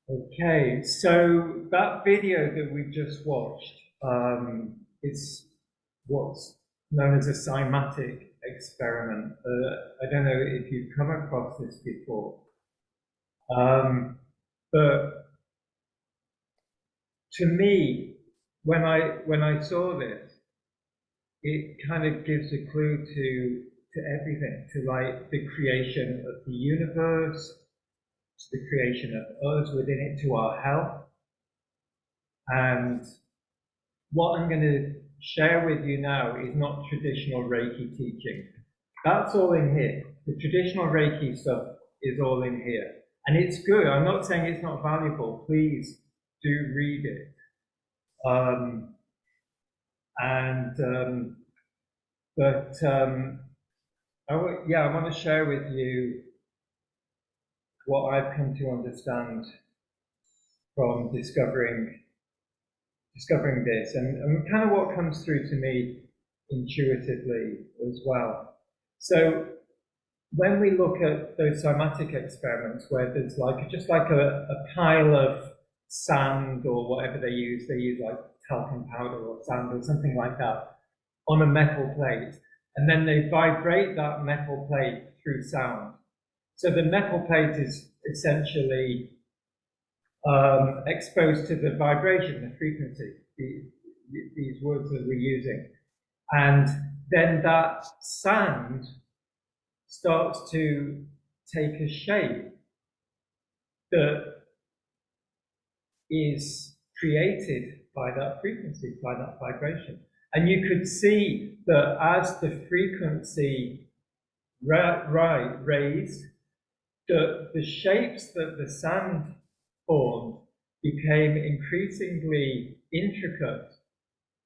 Okay, so that video that we just watched is what's known as a cymatic experiment. I don't know if you've come across this before, but to me, when I saw this, it kind of gives a clue to everything, to like the creation of the universe, to the creation of us within it, to our health. And what I'm going to share with you now is not traditional Reiki teaching. That's all in here. The traditional Reiki stuff is all in here. And it's good. I'm not saying it's not valuable. Please do read it. I want to share with you what I've come to understand from discovering this, and kind of what comes through to me intuitively as well. So when we look at those cymatic experiments where there's like just like a pile of sand or whatever they use like talcum powder or sand or something like that on a metal plate, and then they vibrate that metal plate through sound. So the metal plate is essentially exposed to the vibration, the frequency, these words that we're using. And then that sand starts to take a shape that is created by that frequency, by that vibration. And you could see that as the frequency raised, the shapes that the sand formed became increasingly intricate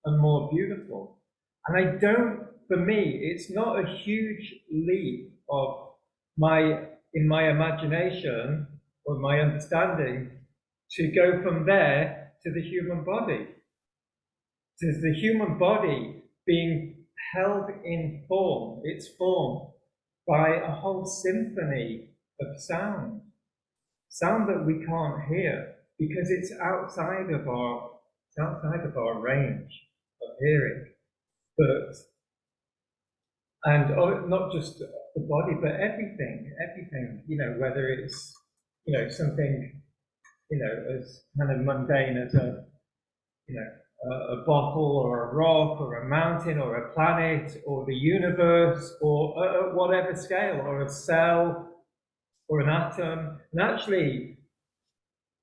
and more beautiful. And for me, it's not a huge leap in my imagination or my understanding to go from there to the human body. To the human body being held in form, its form, by a whole symphony of sound that we can't hear because it's outside of our range of hearing. Not just the body, but everything, whether it's, something, as kind of mundane as a bottle or a rock or a mountain or a planet or the universe or at whatever scale, or a cell or an atom. And actually,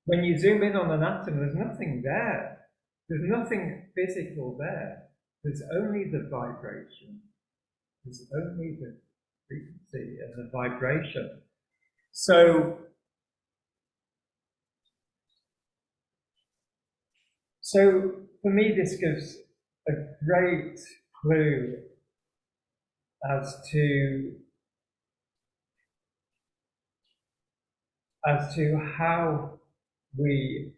when you zoom in on an atom, there's nothing there. There's nothing physical there. There's only the vibration. There's only the frequency and the vibration. So for me, this gives a great clue as to how we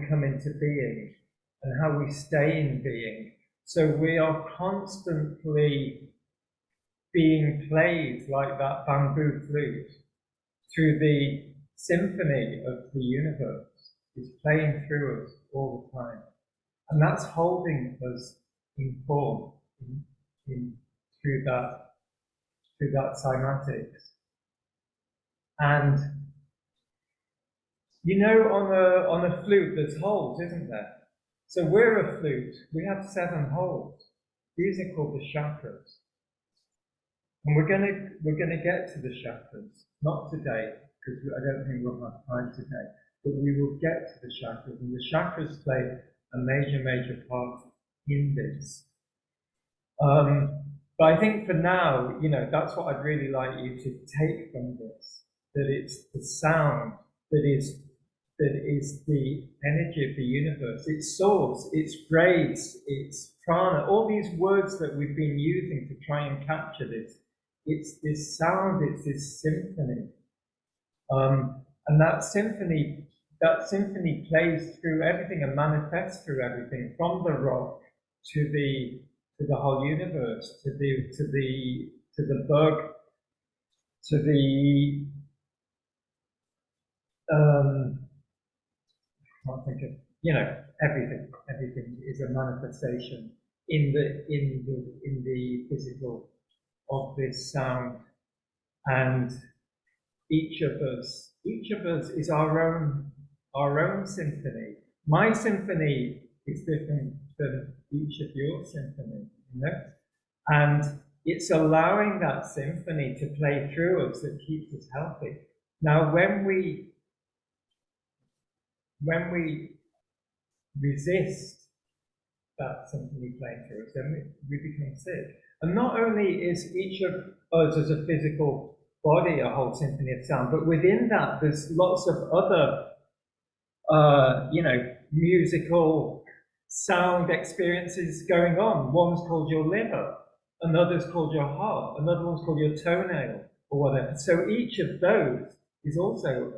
come into being and how we stay in being. So we are constantly being played like that bamboo flute through the symphony of the universe. It's playing through us all the time. And that's holding us in form through that cymatics. And on a flute there's holes, isn't there? So we're a flute. We have 7 holes. These are called the chakras. And we're gonna get to the chakras, not today, because I don't think we'll have time today. But we will get to the chakras, and the chakras play a major part in this. But I think for now, that's what I'd really like you to take from this, that it's the sound that is the energy of the universe. It's source, it's grace, it's prana, all these words that we've been using to try and capture this. It's this sound, it's this symphony. And that symphony plays through everything and manifests through everything, from the rock to the whole universe, to the bug, to the can't think of, you know, everything is a manifestation in the physical of this sound. And each of us is our own symphony. My symphony is different than each of your symphony, you know? And it's allowing that symphony to play through us that keeps us healthy. Now, when we resist that symphony playing through us, then we become sick. And not only is each of us as a physical body a whole symphony of sound, but within that there's lots of other you know, musical sound experiences going on. One's called your liver, another's called your heart, another one's called your toenail, or whatever. So each of those is also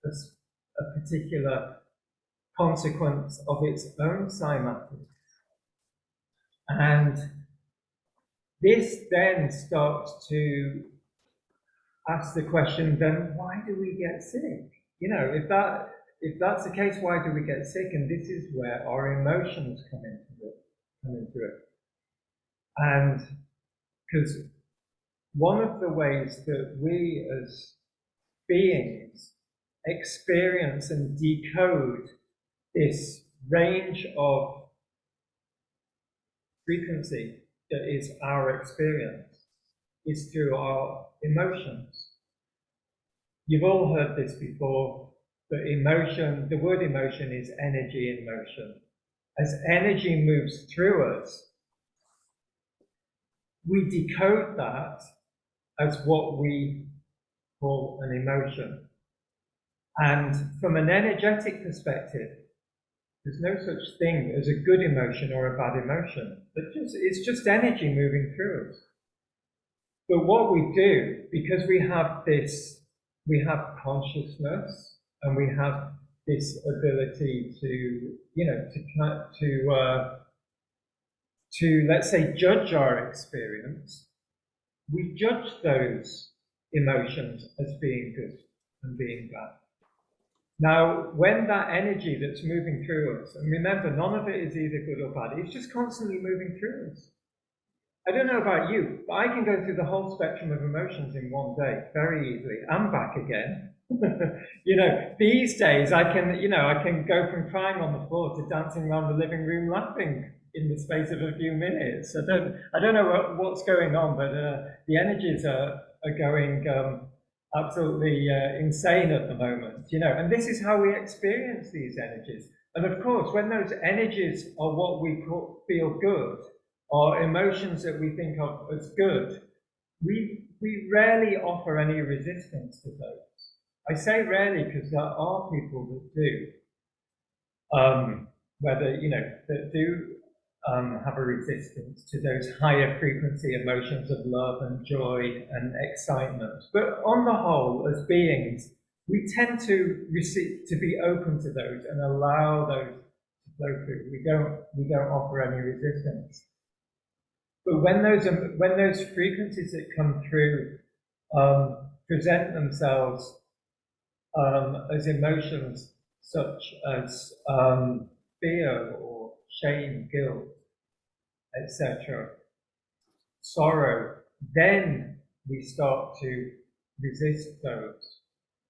a particular consequence of its own cymatics. And this then starts to ask the question, then why do we get sick? You know, if that's the case, why do we get sick? And this is where our emotions come into it. And because one of the ways that we as beings experience and decode this range of frequency that is our experience is through our emotions. You've all heard this before, but emotion, the word emotion is energy in motion. As energy moves through us, we decode that as what we call an emotion. And from an energetic perspective, there's no such thing as a good emotion or a bad emotion. It's just energy moving through us. But what we do, because we have consciousness, and we have this ability to, you know, to let's say judge our experience, we judge those emotions as being good and being bad. Now, when that energy that's moving through us, and remember, none of it is either good or bad, it's just constantly moving through us. I don't know about you, but I can go through the whole spectrum of emotions in one day very easily, and back again. You know, these days I can go from crying on the floor to dancing around the living room laughing in the space of a few minutes. I don't know what's going on, but the energies are going absolutely insane at the moment, you know, and this is how we experience these energies. And of course, when those energies are what we feel good, or emotions that we think of as good, we rarely offer any resistance to those. I say rarely because there are people that do, that do have a resistance to those higher frequency emotions of love and joy and excitement. But on the whole, as beings, we tend to be open to those and allow those to flow through. We don't offer any resistance. But when those frequencies that come through present themselves as emotions such as fear or shame, guilt, etc., sorrow, then we start to resist those.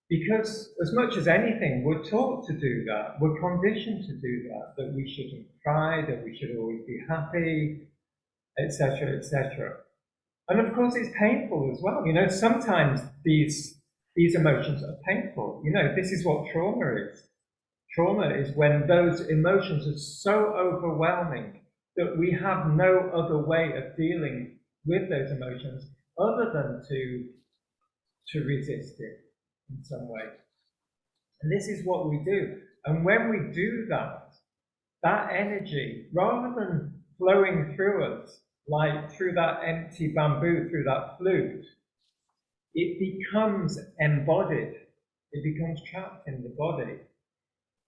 Because as much as anything, we're taught to do that, we're conditioned to do that we shouldn't cry, that we should always be happy, etc., etc. And of course it's painful as well. You know, sometimes these emotions are painful. You know, this is what trauma is. Trauma is when those emotions are so overwhelming that we have no other way of dealing with those emotions other than to resist it in some way. And this is what we do. And when we do that, that energy, rather than flowing through us, like through that empty bamboo, through that flute, it becomes embodied. It becomes trapped in the body.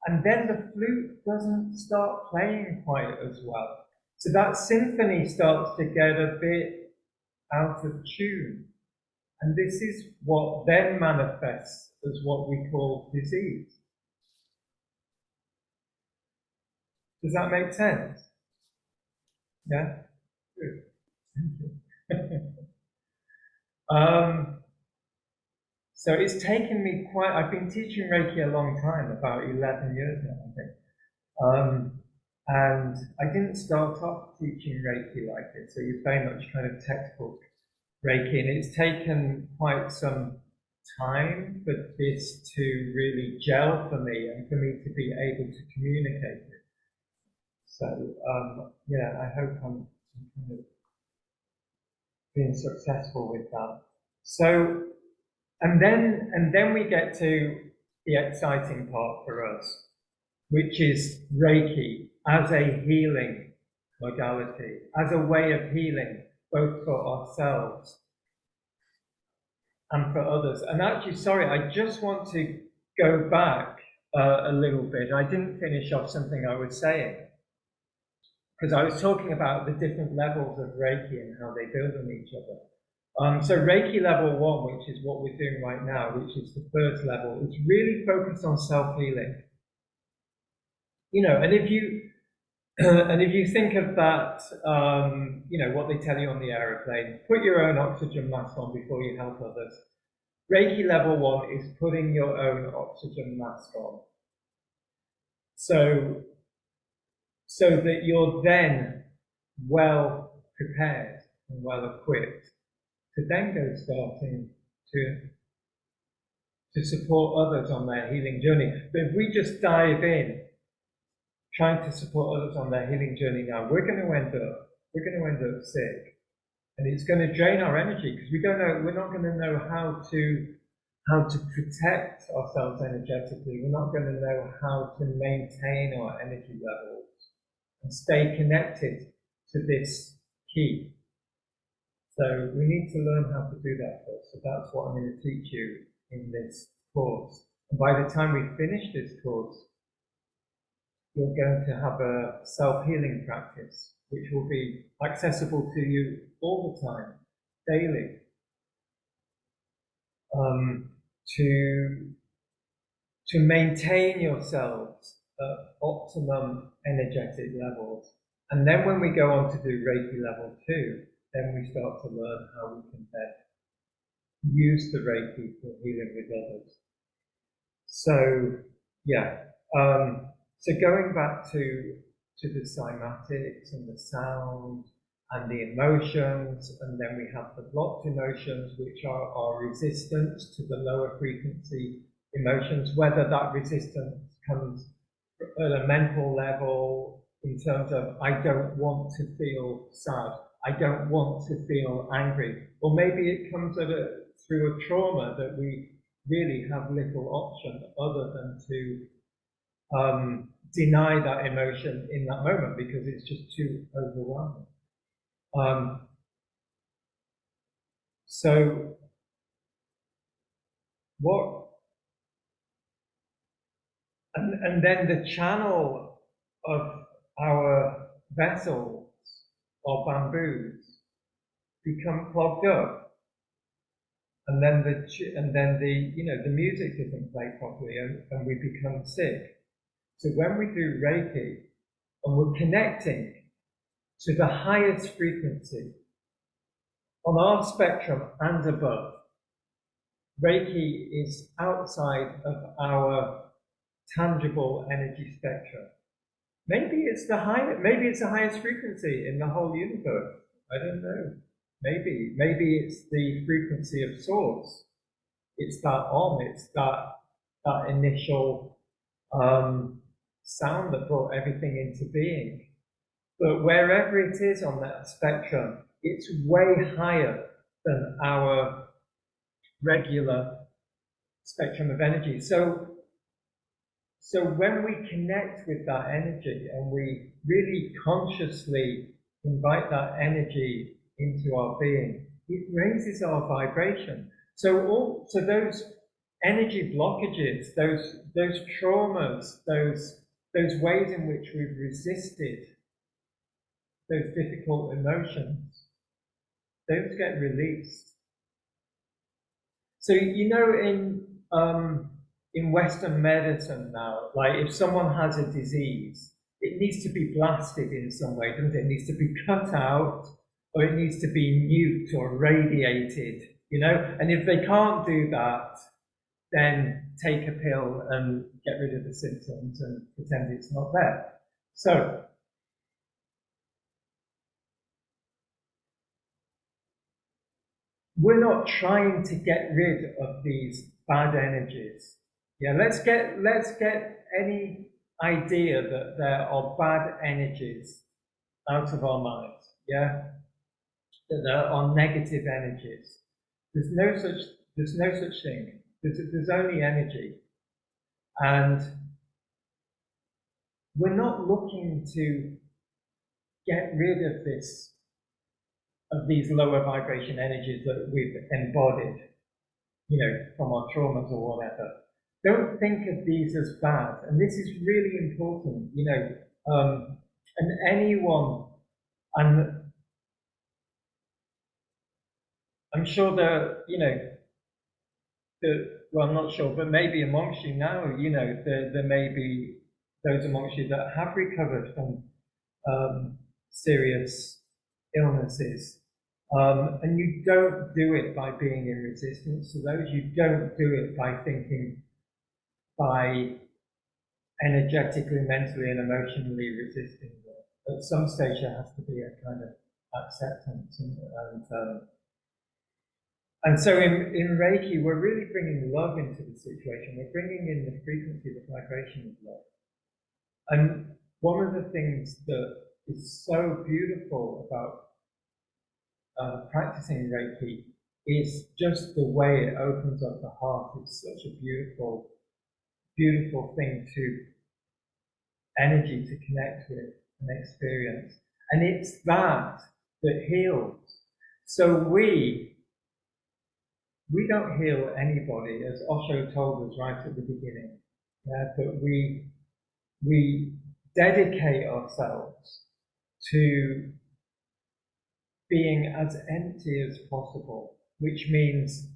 And then the flute doesn't start playing quite as well. So that symphony starts to get a bit out of tune. And this is what then manifests as what we call disease. Does that make sense? Yeah? Good. Thank you. So it's taken me I've been teaching Reiki a long time, about 11 years now, I think. And I didn't start off teaching Reiki like this. It was very much kind of textbook Reiki, and it's taken quite some time for this to really gel for me and for me to be able to communicate it. So yeah, I hope I'm kind of being successful with that. So, and then we get to the exciting part for us, which is Reiki as a healing modality, as a way of healing, both for ourselves and for others. And actually, sorry, I just want to go back a little bit. I didn't finish off something I was saying, because I was talking about the different levels of Reiki and how they build on each other. So Reiki Level 1, which is what we're doing right now, which is the first level, it's really focused on self-healing. You know, and if you think of that, you know, what they tell you on the aeroplane, put your own oxygen mask on before you help others. Reiki Level 1 is putting your own oxygen mask on. So that you're then well prepared and well equipped to then go starting to support others on their healing journey. But if we just dive in, trying to support others on their healing journey now, we're going to end up sick, and it's going to drain our energy, because we're not going to know how to protect ourselves energetically. We're not going to know how to maintain our energy levels and stay connected to this key. So we need to learn how to do that first. So that's what I'm going to teach you in this course. And by the time we finish this course, you're going to have a self-healing practice, which will be accessible to you all the time, daily, to maintain yourselves at optimum energetic levels. And then when we go on to do Reiki Level 2, then we start to learn how we can best use the Reiki for healing with others. So, yeah. So going back to the cymatics and the sound and the emotions, and then we have the blocked emotions, which are our resistance to the lower frequency emotions, whether that resistance comes at a mental level in terms of, I don't want to feel sad, I don't want to feel angry, or maybe it comes through a trauma that we really have little option other than to deny that emotion in that moment because it's just too overwhelming. So what, and then the channel of our vessels or bamboos become clogged up, and then the music doesn't play properly, and we become sick. So when we do Reiki and we're connecting to the highest frequency on our spectrum and above, Reiki is outside of our tangible energy spectrum. Maybe it's the highest frequency in the whole universe. I don't know. Maybe it's the frequency of source. It's that it's that initial sound that brought everything into being. But wherever it is on that spectrum, it's way higher than our regular spectrum of energy. So when we connect with that energy and we really consciously invite that energy into our being, it raises our vibration. So those energy blockages, those traumas, those ways in which we've resisted those difficult emotions, those get released. So in Western medicine now, like if someone has a disease, it needs to be blasted in some way, doesn't it? It needs to be cut out, or it needs to be nuked or radiated, you know? And if they can't do that, then take a pill and get rid of the symptoms and pretend it's not there. So, we're not trying to get rid of these bad energies. Yeah, let's get any idea that there are bad energies out of our minds. Yeah, that there are negative energies. There's no such thing. There's only energy, and we're not looking to get rid of these lower vibration energies that we've embodied, you know, from our traumas or whatever. Don't think of these as bad, and this is really important, you know. And anyone, and I'm sure that, you know, well, I'm not sure, but maybe amongst you now, you know, there may be those amongst you that have recovered from serious illnesses. And you don't do it by being in resistance to those. You don't do it by thinking, by energetically, mentally, and emotionally resisting them. At some stage, there has to be a kind of acceptance, and so in Reiki, we're really bringing love into the situation. We're bringing in the frequency, the vibration of love. And one of the things that is so beautiful about practicing Reiki is just the way it opens up the heart. It's such a beautiful, beautiful thing energy to connect with and experience. And it's that heals. So we don't heal anybody, as Osho told us right at the beginning. Yeah, but we dedicate ourselves to being as empty as possible, which means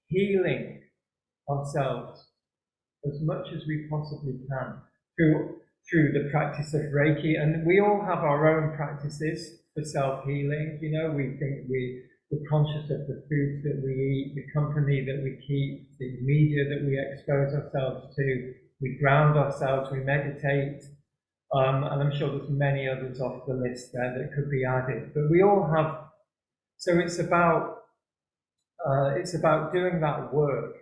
healing ourselves as much as we possibly can through the practice of Reiki. And we all have our own practices for self-healing. You know, we think we're conscious of the foods that we eat, the company that we keep, the media that we expose ourselves to. We ground ourselves, we meditate, and I'm sure there's many others off the list there that could be added. But we all have. So it's about doing that work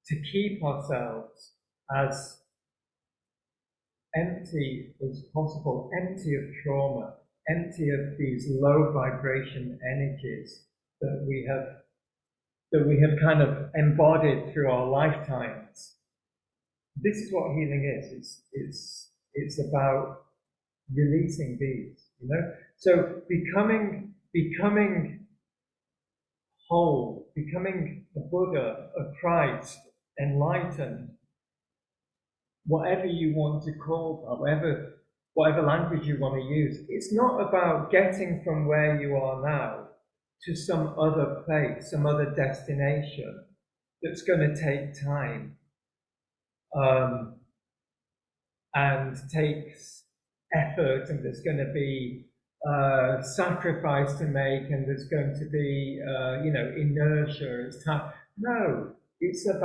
to keep ourselves as empty as possible, empty of trauma, empty of these low vibration energies that we have kind of embodied through our lifetimes. This is what healing is. It's about releasing these, you know. So becoming whole, becoming a Buddha, a Christ, enlightened, whatever you want to call that, whatever language you want to use. It's not about getting from where you are now to some other place, some other destination that's going to take time and takes effort, and there's going to be sacrifice to make, and there's going to be you know, inertia. It's time. No, it's a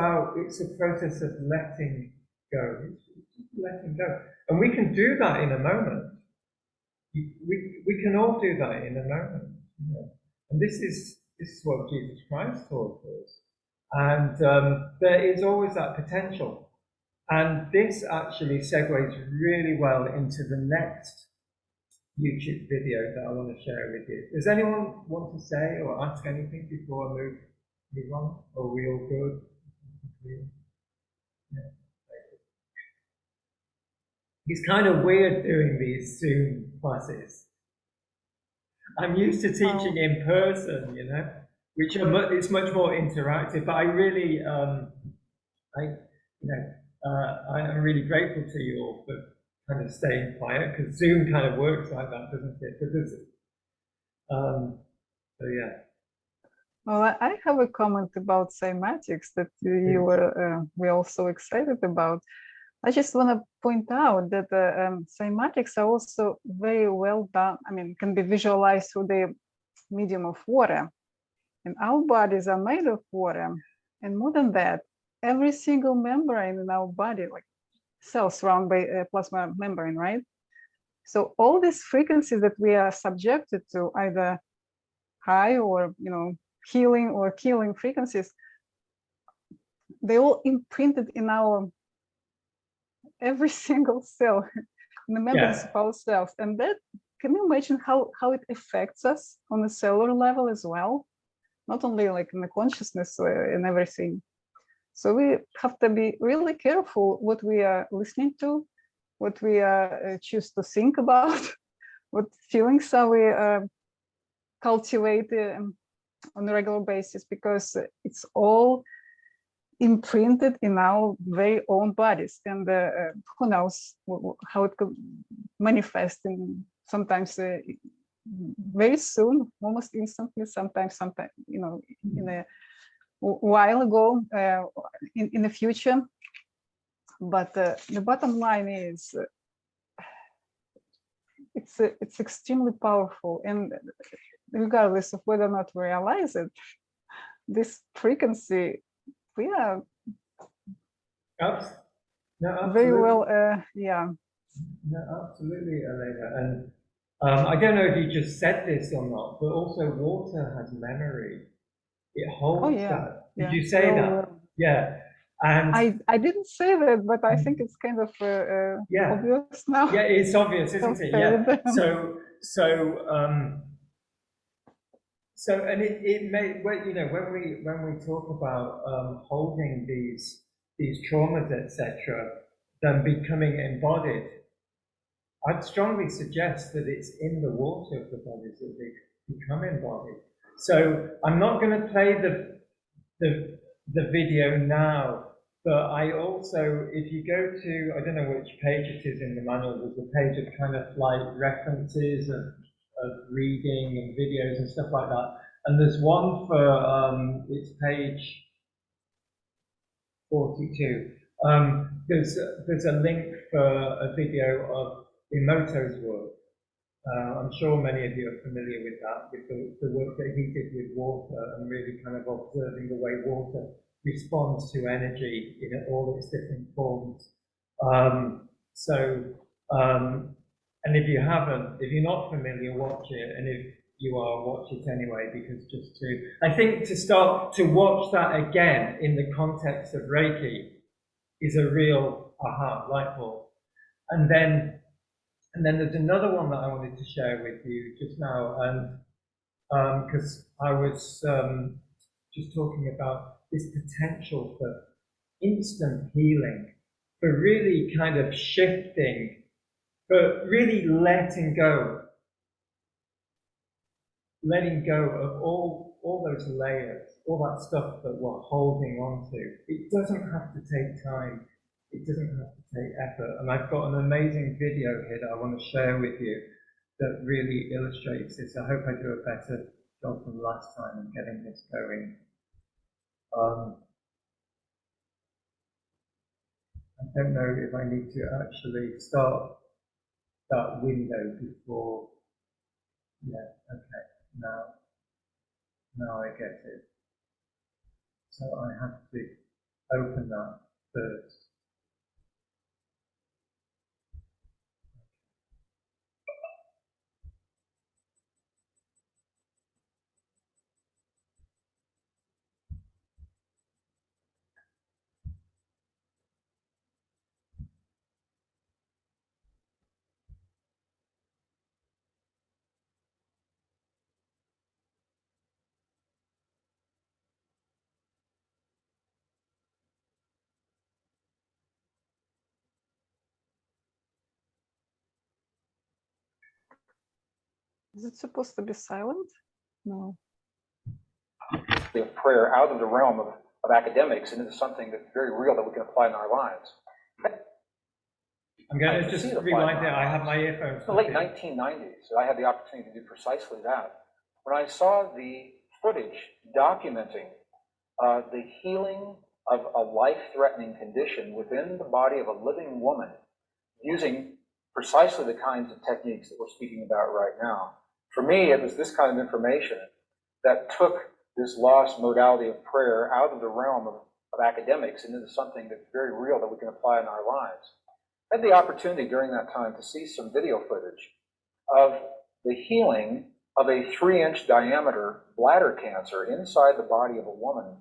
process of letting go. It's letting go, and we can do that in a moment. We can all do that in a moment. You know? And this is what Jesus Christ taught us. And there is always that potential. And this actually segues really well into the next YouTube video that I want to share with you. Does anyone want to say or ask anything before I move on? Or are we all good? Yeah. It's kind of weird doing these Zoom classes. I'm used to teaching in person, you know, which it's much more interactive. But I really, I'm really grateful to you all for kind of staying quiet, because Zoom kind of works like that, doesn't it? So yeah. Well, I have a comment about cymatics that we're also excited about. I just want to point out that cymatics are also very well done. I mean, can be visualized through the medium of water. And our bodies are made of water. And more than that, every single membrane in our body, like cells surrounded by a plasma membrane, right? So all these frequencies that we are subjected to, either high or healing or killing frequencies, they all imprinted in our every single cell in the membranes of our cells. And that, can you imagine how it affects us on a cellular level as well? Not only like in the consciousness and everything. So we have to be really careful what we are listening to, what we choose to think about, what feelings are we cultivate on a regular basis, because it's all imprinted in our very own bodies, and who knows how it could manifest in sometimes very soon, almost instantly, sometimes in a while ago, in the future. But the bottom line is it's extremely powerful, and regardless of whether or not we realize it, this frequency, we are very well, yeah. No, absolutely, Elena. And I don't know if you just said this or not, but also water has memory. It holds that. Did you say that? Yeah. And I didn't say that, but I think it's kind of obvious now. Yeah, it's obvious, isn't it? Yeah. So, and it may, when we talk about holding these traumas, etc., then becoming embodied, I'd strongly suggest that it's in the water of the bodies that they become embodied. So I'm not going to play the video now, but I also, if you go to, I don't know which page it is in the manual, there's a page of kind of like references of reading and videos and stuff like that. And there's one for, it's page 42. There's a link for a video of Emoto's work. I'm sure many of you are familiar with that, with the work that he did with water and really kind of observing the way water responds to energy in all its different forms. And if you haven't, if you're not familiar, watch it. And if you are, watch it anyway, because I think to start to watch that again in the context of Reiki is a real aha, light bulb. And then there's another one that I wanted to share with you just now, and because I was just talking about this potential for instant healing, for really kind of shifting, for really letting go of all those layers, all that stuff that we're holding on to. It doesn't have to take time. It doesn't have to take effort. And I've got an amazing video here that I want to share with you that really illustrates this. I hope I do a better job than last time in getting this going. I don't know if I need to actually start that window before. Yeah, okay, now I get it. So I have to open that first. Is it supposed to be silent? No. The prayer out of the realm of academics and into something that's very real that we can apply in our lives. I'm going to just rewind it. I have my earphones. In the late 1990s, I had the opportunity to do precisely that. When I saw the footage documenting the healing of a life-threatening condition within the body of a living woman using precisely the kinds of techniques that we're speaking about right now. For me, it was this kind of information that took this lost modality of prayer out of the realm of academics and into something that's very real that we can apply in our lives. I had the opportunity during that time to see some video footage of the healing of a 3-inch diameter bladder cancer inside the body of a woman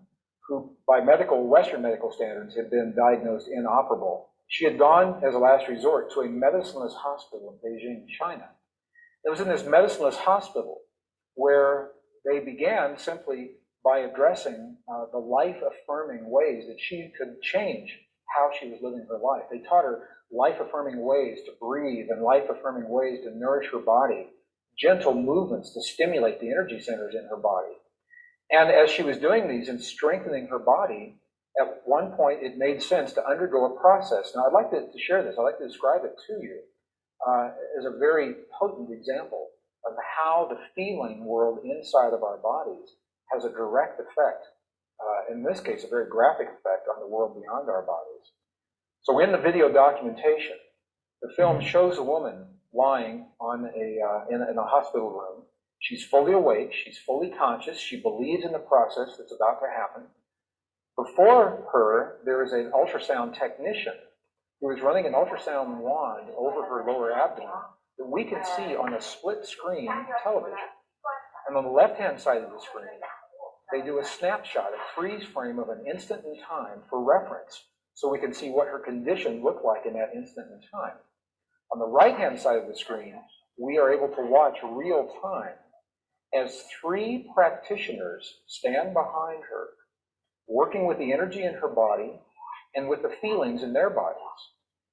who, by Western medical standards, had been diagnosed inoperable. She had gone, as a last resort, to a medicineless hospital in Beijing, China. It was in this medicineless hospital where they began simply by addressing the life-affirming ways that she could change how she was living her life. They taught her life-affirming ways to breathe and life-affirming ways to nourish her body, gentle movements to stimulate the energy centers in her body. And as she was doing these and strengthening her body, at one point it made sense to undergo a process. Now I'd like to share this. I'd like to describe it to you as a very potent example of how the feeling world inside of our bodies has a direct effect, in this case a very graphic effect, on the world beyond our bodies. So in the video documentation, the film shows a woman lying on in a hospital room. She's fully awake, she's fully conscious, she believes in the process that's about to happen. Before her, there is an ultrasound technician who is running an ultrasound wand over her lower abdomen that we can see on a split screen television. And on the left-hand side of the screen, they do a snapshot, a freeze frame of an instant in time for reference, so we can see what her condition looked like in that instant in time. On the right-hand side of the screen, we are able to watch real time as 3 practitioners stand behind her, working with the energy in her body and with the feelings in their bodies.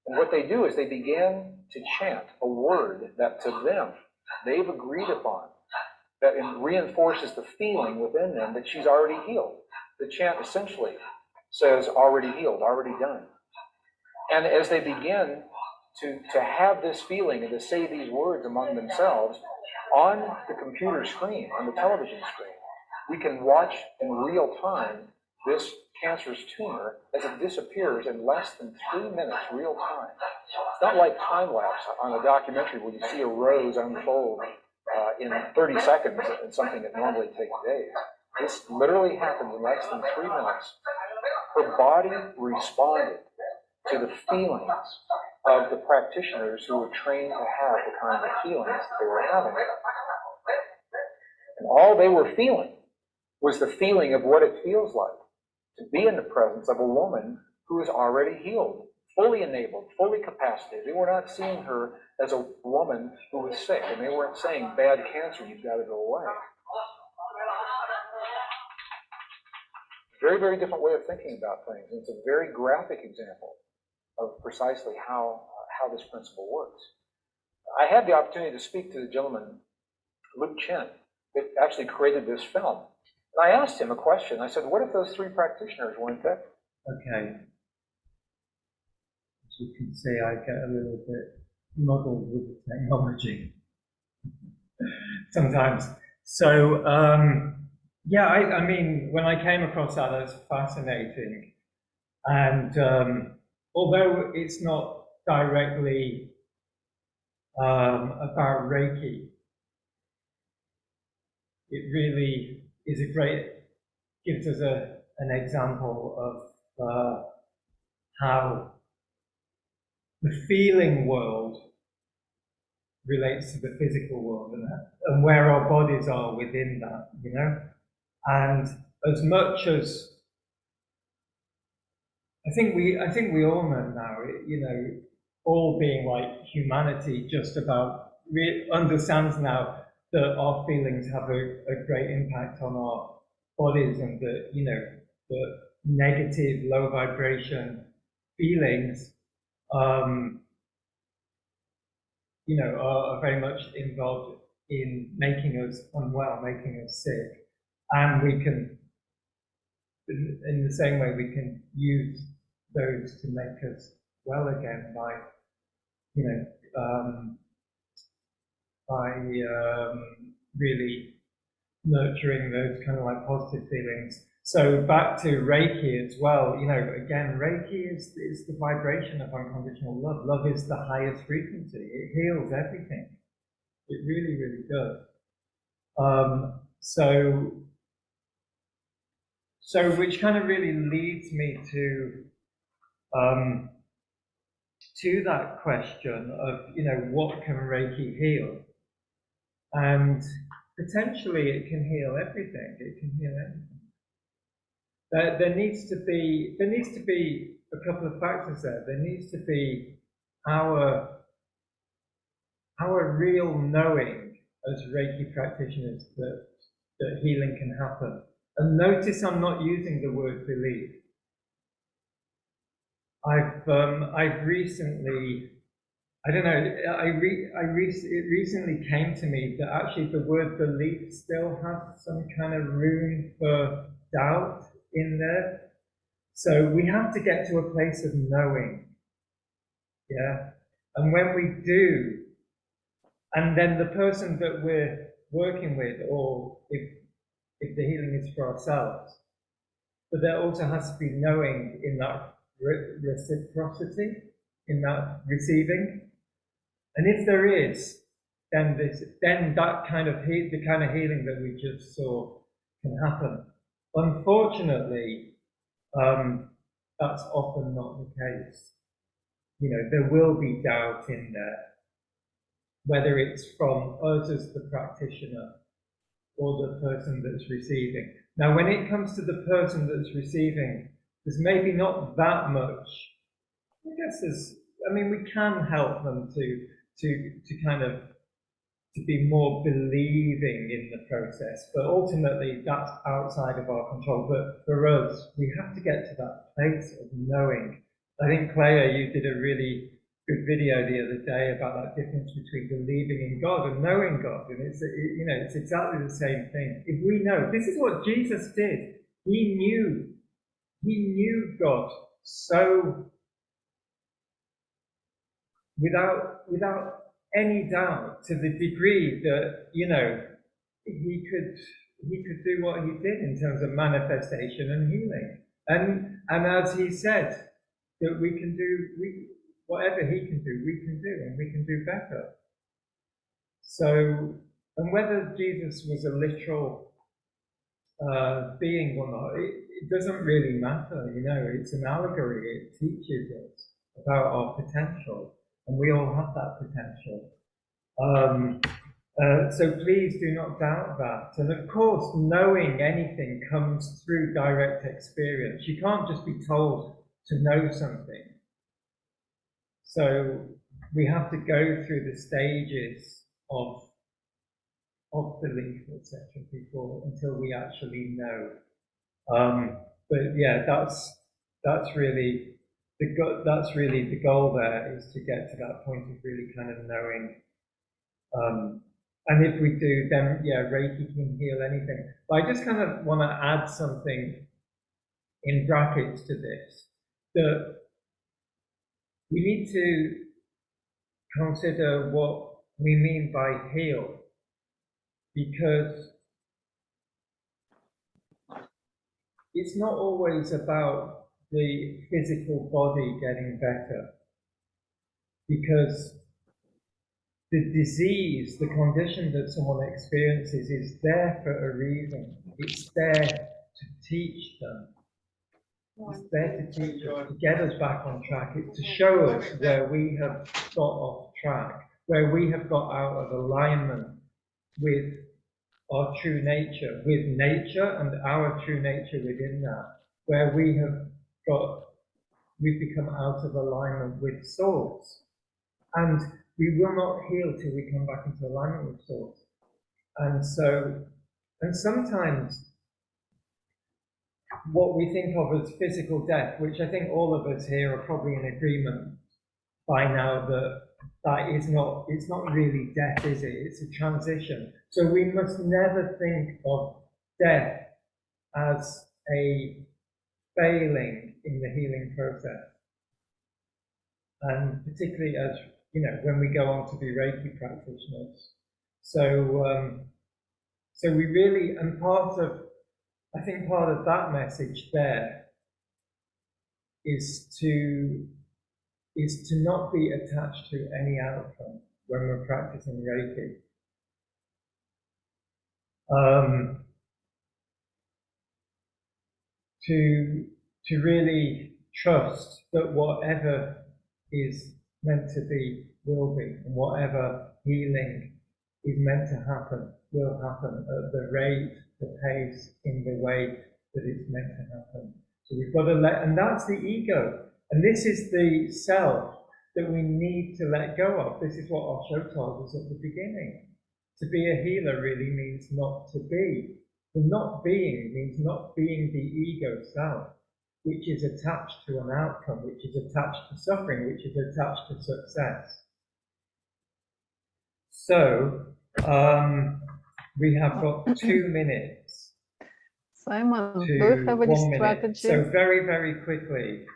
And what they do is they begin to chant a word that to them, they've agreed upon, that reinforces the feeling within them that she's already healed. The chant essentially says, already healed, already done. And as they begin to have this feeling and to say these words among themselves, on the computer screen, on the television screen, we can watch in real time this cancerous tumor as it disappears in less than 3 minutes, real time. It's not like time lapse on a documentary where you see a rose unfold in 30 seconds in something that normally takes days. This literally happens in less than 3 minutes. Her body responded to the feelings of the practitioners who were trained to have the kinds of feelings that they were having. And all they were feeling was the feeling of what it feels like to be in the presence of a woman who is already healed, fully enabled, fully capacitated. They were not seeing her as a woman who was sick, and they weren't saying, bad cancer, you've got to go away. Very, very different way of thinking about things. And it's a very graphic example of precisely how this principle works. I had the opportunity to speak to the gentleman, Luke Chen, that actually created this film. And I asked him a question. I said, what if those 3 practitioners weren't there? Okay. As you can see, I get a little bit muddled with the technology sometimes. So, yeah, I mean, when I came across that, it was fascinating. And although it's not directly about Reiki, it really is gives us an example of how the feeling world relates to the physical world and where our bodies are within that, you know? And as much as I think we all know now, you know, all being like humanity just about understands now that our feelings have a great impact on our bodies, and that, you know, the negative, low vibration feelings, you know, are very much involved in making us unwell, making us sick. And we can, in the same way, we can use those to make us well again by, you know, by really nurturing those kind of like positive feelings. So back to Reiki as well, you know, again, Reiki is the vibration of unconditional love. Love is the highest frequency. It heals everything. It really, really does. So which kind of really leads me to that question of, you know, what can Reiki heal? And potentially it can heal everything. It can heal everything. There needs to be a couple of factors there. There needs to be our real knowing as Reiki practitioners that healing can happen. And notice I'm not using the word belief. I've recently, I don't know, it recently came to me that actually the word belief still has some kind of room for doubt in there. So we have to get to a place of knowing, yeah? And when we do, and then the person that we're working with, or if the healing is for ourselves, but there also has to be knowing in that reciprocity, in that receiving. And if there is, then that kind of the kind of healing that we just saw can happen. Unfortunately, that's often not the case. You know, there will be doubt in there, whether it's from us as the practitioner or the person that's receiving. Now, when it comes to the person that's receiving, there's maybe not that much. I guess we can help them to kind of to be more believing in the process, but ultimately that's outside of our control. But for us, we have to get to that place of knowing. I think, Claire, you did a really good video the other day about that difference between believing in God and knowing God, and it's exactly the same thing. If we know, this is what Jesus did. He knew God so without any doubt, to the degree that, you know, he could do what he did in terms of manifestation and healing. And as he said, that we can do whatever he can do, we can do, and we can do better. So, and whether Jesus was a literal being or not, it doesn't really matter, you know, it's an allegory. It teaches us about our potential, and we all have that potential. So please do not doubt that. And of course, knowing anything comes through direct experience. You can't just be told to know something. So we have to go through the stages of belief, etc., until we actually know. But yeah, that's really the goal there, is to get to that point of really kind of knowing. And if we do, then yeah, Reiki can heal anything. But I just kind of want to add something in brackets to this, that we need to consider what we mean by heal, because it's not always about the physical body getting better, because the disease, the condition that someone experiences is there for a reason. It's there to teach them. It's there to teach us, to get us back on track. It's to show us where we have got off track, where we have got out of alignment with our true nature, with nature and our true nature within that, where we've become out of alignment with source. And we will not heal till we come back into alignment with source. And sometimes what we think of as physical death, which I think all of us here are probably in agreement by now that is not, it's not really death, is it? It's a transition. So we must never think of death as a failing in the healing process. And particularly as, you know, when we go on to be Reiki practitioners. So we really, and part of I think part of that message there is to not be attached to any outcome when we're practicing Reiki. To really trust that whatever is meant to be will be, and whatever healing is meant to happen will happen at the rate, the pace, in the way that it's meant to happen. So we've got to and that's the ego. And this is the self that we need to let go of. This is what Osho told us at the beginning. To be a healer really means not to be. The not being means not being the ego self, which is attached to an outcome, which is attached to suffering, which is attached to success. So, we have got 2 minutes. Simon, do you have any strategy? So very, very quickly,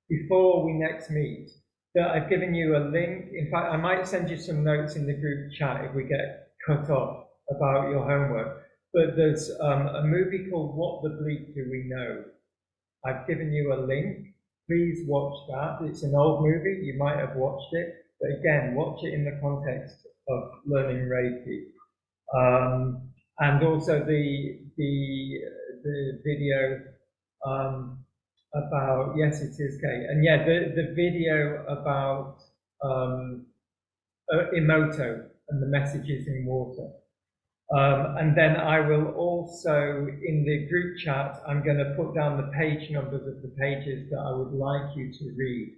before we next meet, I've given you a link. In fact, I might send you some notes in the group chat if we get cut off about your homework. But there's a movie called What the Bleep Do We Know? I've given you a link. Please watch that. It's an old movie. You might have watched it. But again, watch it in the context of learning Reiki. And also the video about, yes, it is Kate. And yeah, the video about Emoto and the messages in water. And then I will also, in the group chat, I'm going to put down the page numbers of the pages that I would like you to read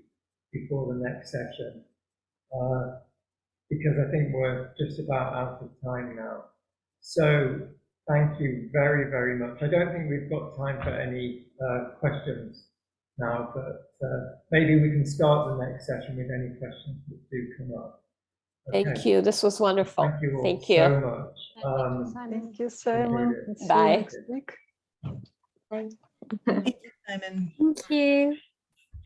before the next session. Because I think we're just about out of time now. So thank you very, very much. I don't think we've got time for any questions now, but maybe we can start the next session with any questions that do come up. Okay. Thank you. This was wonderful. Thank you all Thank you. so much. Thank you, Simon. Enjoyed it. See you Bye. next week. Bye. Thank you, Simon. Thank you.